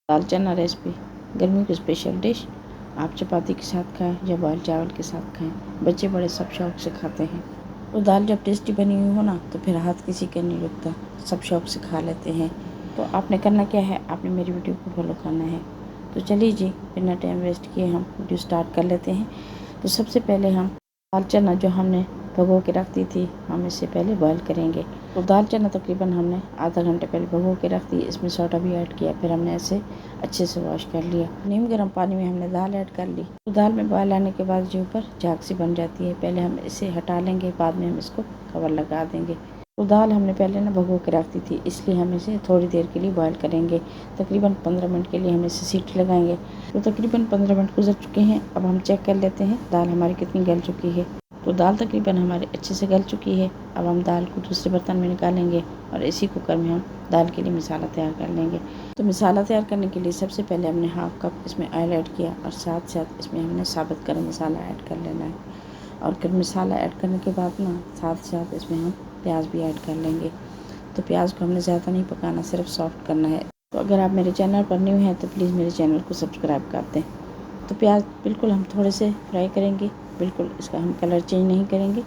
दाल चना रेसिपी गर्मी की स्पेशल डिश। आप चपाती के साथ खाएं या बॉयल चावल के साथ खाएं, बच्चे बड़े सब शौक से खाते हैं। तो दाल जब टेस्टी बनी हुई हो ना तो फिर हाथ किसी का नहीं रुकता, सब शौक से खा लेते हैं। तो आपने करना क्या है, आपने मेरी वीडियो को फॉलो करना है। तो चलिए जी, बिना टाइम वेस्ट किए हम वीडियो स्टार्ट कर लेते हैं। तो सबसे पहले हम दाल चना जो हमने भिगो के रख दी थी, हम इससे पहले बॉयल करेंगे। तो दाल चना तकरीबन हमने आधा घंटे पहले भिगो के रख दी, इसमें सोडा भी ऐड किया, फिर हमने इसे अच्छे से वॉश कर लिया। नीम गर्म पानी में हमने दाल ऐड कर ली। तो दाल में बॉयल आने के बाद जो ऊपर झाग सी बन जाती है, पहले हम इसे हटा लेंगे, बाद में हम इसको कवर लगा देंगे। तो दाल हमने पहले ना भिगो के रख दी थी, इसलिए हम इसे थोड़ी देर के लिए बॉयल करेंगे। तकरीबन 15 मिनट के लिए हम इसे सीटी लगाएंगे। तो तकरीबन 15 मिनट गुजर चुके हैं। अब हम चेक कर लेते हैं दाल हमारी कितनी गल चुकी है। तो दाल तकरीबन हमारी अच्छे से गल चुकी है। अब हम दाल को दूसरे बर्तन में निकालेंगे और इसी कुकर में हम दाल के लिए मसाला तैयार कर लेंगे। तो मसाला तैयार करने के लिए सबसे पहले हमने हाफ कप इसमें ऑयल ऐड किया और साथ साथ इसमें हमने साबुत गरम मसाला ऐड कर लेना है। और गरम मसाला ऐड करने के बाद ना साथ साथ इसमें हम प्याज भी ऐड कर लेंगे। तो प्याज को हमने ज़्यादा नहीं पकाना, सिर्फ सॉफ्ट करना है। तो अगर आप मेरे चैनल पर न्यू हैं तो प्लीज़ मेरे चैनल को सब्सक्राइब कर दें। तो प्याज बिल्कुल हम थोड़े से फ्राई करेंगे, बिल्कुल इसका हम कलर चेंज नहीं करेंगे।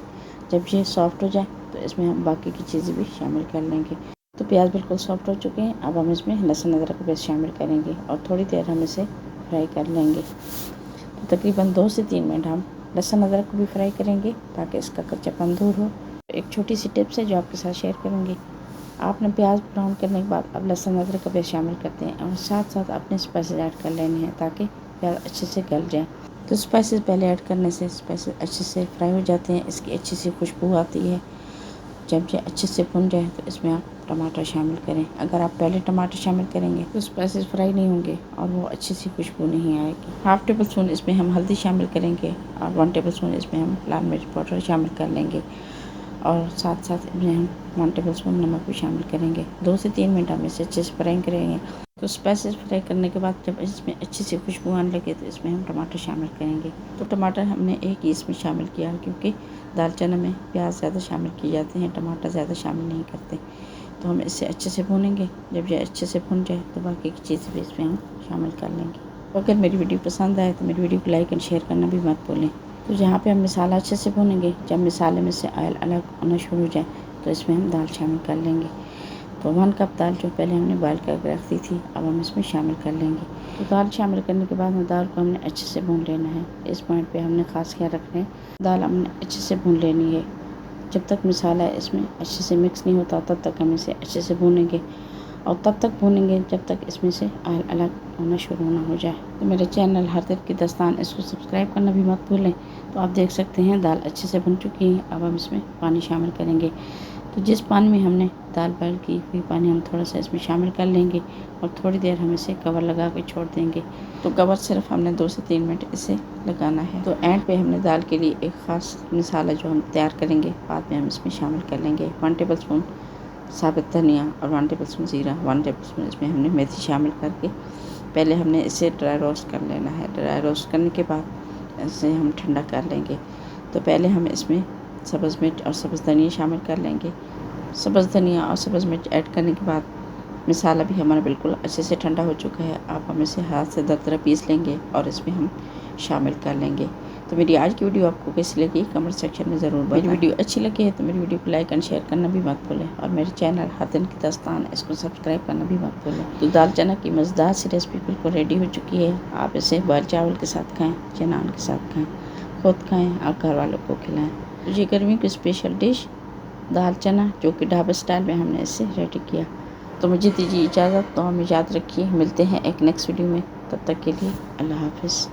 जब ये सॉफ्ट हो जाए तो इसमें हम बाकी की चीज़ें भी शामिल कर लेंगे। तो प्याज बिल्कुल सॉफ्ट हो चुके हैं। अब हम इसमें लहसुन अदरक का पेस्ट शामिल करेंगे और थोड़ी देर हम इसे फ्राई कर लेंगे। तो तकरीबन 2 से 3 मिनट हम लहसुन अदरक को भी फ्राई करेंगे ताकि इसका कच्चापन दूर हो। एक छोटी सी टिप्स है जो आपके साथ शेयर करूँगी। आपने प्याज ब्राउन करने के बाद अब लहसुन अदरक का पेस्ट शामिल करते हैं और साथ साथ अपने स्पाइसेस ऐड कर लेने हैं ताकि प्याज अच्छे से गल जाए। तो स्पाइसेस पहले ऐड करने से स्पाइसेस अच्छे से फ्राई हो जाते हैं, इसकी अच्छी सी खुशबू आती है। जब ये अच्छे से भुन जाए तो इसमें आप टमाटर शामिल करें। अगर आप पहले टमाटर शामिल करेंगे तो स्पाइसेस फ्राई नहीं होंगे और वो अच्छी सी खुशबू नहीं आएगी। हाफ टेबल स्पून इसमें हम हल्दी शामिल करेंगे और 1 टेबल स्पून इसमें हम लाल मिर्च पाउडर शामिल कर लेंगे और साथ साथ इसमें हम 1 टेबल स्पून नमक भी शामिल करेंगे। 2 से 3 मिनट हम इसे अच्छे से फ्राई करेंगे। तो स्पाइसेस फ्राई करने के बाद जब इसमें अच्छी सी खुशबू आने लगे तो इसमें हम टमाटर शामिल करेंगे। तो टमाटर हमने एक ही इसमें शामिल किया क्योंकि दाल चना में प्याज ज़्यादा शामिल किए जाते हैं, टमाटर ज़्यादा शामिल नहीं करते। तो हम इसे अच्छे से भूनेंगे। जब ये अच्छे से भुन जाए तो बाकी की चीज़ें भी इसमें हम शामिल कर लेंगे। तो अगर मेरी वीडियो पसंद आए तो मेरी वीडियो को लाइक एंड शेयर करना भी मत भूलें। तो यहाँ पे हम मसाला अच्छे से भूनेंगे। जब मसाले में से ऑयल अलग होना शुरू हो जाए तो इसमें हम दाल शामिल कर लेंगे। तो 1 कप दाल जो पहले हमने बॉयल करके रख दी थी अब हम इसमें शामिल कर लेंगे। तो दाल शामिल करने के बाद में दाल को हमने अच्छे से भून लेना है। इस पॉइंट पे हमने खास ख्याल रखना है, दाल हमने अच्छे से भून लेनी है। जब तक मसाला इसमें अच्छे से मिक्स नहीं होता तब तक हम इसे अच्छे से भूनेंगे और तब तक भूनेंगे जब तक इसमें से ऑयल अलग होना शुरू ना हो जाए। तो मेरे चैनल हर दिल की दास्तान, इसको सब्सक्राइब करना भी मत भूलें। तो आप देख सकते हैं दाल अच्छे से भुन चुकी है। अब हम इसमें पानी शामिल करेंगे। तो जिस पानी में हमने दाल बॉयल की हुई पानी हम थोड़ा सा इसमें शामिल कर लेंगे और थोड़ी देर हम इसे कवर लगा के छोड़ देंगे। तो कवर सिर्फ हमने 2 से 3 मिनट इसे लगाना है। तो एंड पे हमने दाल के लिए एक ख़ास मसाला जो हम तैयार करेंगे बाद में हम इसमें शामिल कर लेंगे। 1 टेबल स्पून साबुत धनिया और 1 टेबल स्पून ज़ीरा, 1 टेबल स्पून इसमें हमने मेथी शामिल करके पहले हमने इसे ड्राई रोस्ट कर लेना है। ड्राई रोस्ट करने के बाद इसे हम ठंडा कर लेंगे। तो पहले हम इसमें सब्ज़ मिर्च और सब्ज़ धनिया शामिल कर लेंगे। सब्ज़ धनिया और सब्ज़ मिर्च ऐड करने के बाद मसाला भी हमारा बिल्कुल अच्छे से ठंडा हो चुका है। अब हम इसे हाथ से दरदरा पीस लेंगे और इसमें हम शामिल कर लेंगे। तो मेरी आज की वीडियो आपको कैसी लगी कमेंट सेक्शन में ज़रूर बताएं। मेरी वीडियो अच्छी लगी है तो मेरी वीडियो को लाइक एंड शेयर करना भी मत भूलें और मेरे चैनल हर दिन की दास्तान, इसको सब्सक्राइब करना भी मत भूलें। तो दाल चना की मज़ेदार सी रेसिपी बिल्कुल रेडी हो चुकी है। आप इसे बॉयल चावल के साथ खाएँ या नान के साथ खाएँ, खुद खाएँ और घर वालों को खिलाएँ। तो ये गर्मी की स्पेशल डिश दाल चना जो कि ढाबा स्टाइल में हमने इसे रेडी किया। तो मुझे दीजिए इजाज़त। तो हमें याद रखिए, मिलते हैं एक नेक्स्ट वीडियो में। तब तक के लिए अल्लाह हाफ़िज़।